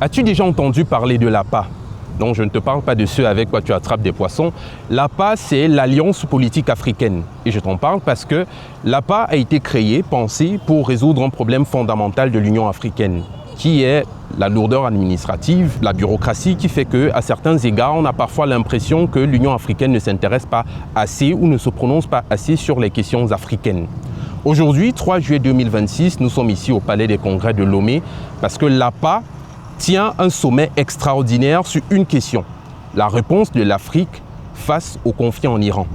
As-tu déjà entendu parler de l'APA? Non, je ne te parle pas de ceux avec quoi tu attrapes des poissons. L'APA, c'est l'Alliance politique africaine. Et je t'en parle parce que l'APA a été créée, pensée pour résoudre un problème fondamental de l'Union africaine, qui est la lourdeur administrative, la bureaucratie, qui fait qu'à certains égards, on a parfois l'impression que l'Union africaine ne s'intéresse pas assez ou ne se prononce pas assez sur les questions africaines. Aujourd'hui, 3 juillet 2026, nous sommes ici au Palais des Congrès de Lomé parce que l'APA tient un sommet extraordinaire sur une question, la réponse de l'Afrique face au conflit en Iran.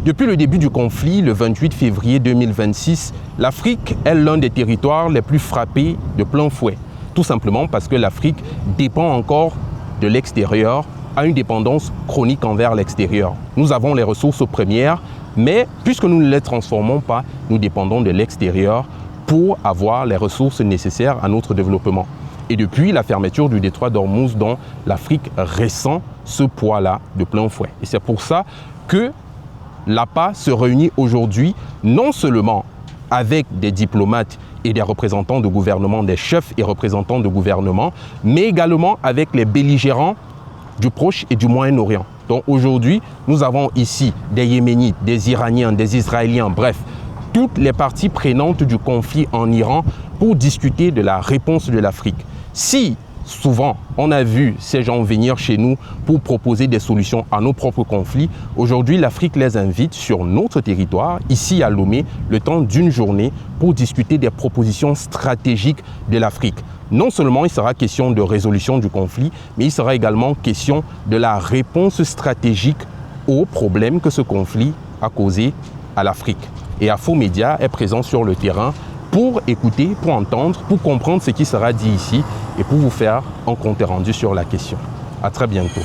Depuis le début du conflit, le 28 février 2026, l'Afrique est l'un des territoires les plus frappés de plein fouet. Tout simplement parce que l'Afrique dépend encore de l'extérieur, a une dépendance chronique envers l'extérieur. Nous avons les ressources premières, mais puisque nous ne les transformons pas, nous dépendons de l'extérieur pour avoir les ressources nécessaires à notre développement. Et depuis la fermeture du détroit d'Ormuz, dont l'Afrique ressent ce poids-là de plein fouet. Et c'est pour ça que l'APA se réunit aujourd'hui non seulement avec des diplomates et des représentants de gouvernement, des chefs et représentants de gouvernement, mais également avec les belligérants du Proche et du Moyen-Orient. Donc aujourd'hui, nous avons ici des Yéménites, des Iraniens, des Israéliens, bref, toutes les parties prenantes du conflit en Iran pour discuter de la réponse de l'Afrique. Si souvent on a vu ces gens venir chez nous pour proposer des solutions à nos propres conflits, aujourd'hui l'Afrique les invite sur notre territoire, ici à Lomé, le temps d'une journée pour discuter des propositions stratégiques de l'Afrique. Non seulement il sera question de résolution du conflit, mais il sera également question de la réponse stratégique aux problèmes que ce conflit a causé à l'Afrique. Et Afromédia est présent sur le terrain pour écouter, pour entendre, pour comprendre ce qui sera dit ici et pour vous faire un compte rendu sur la question. À très bientôt.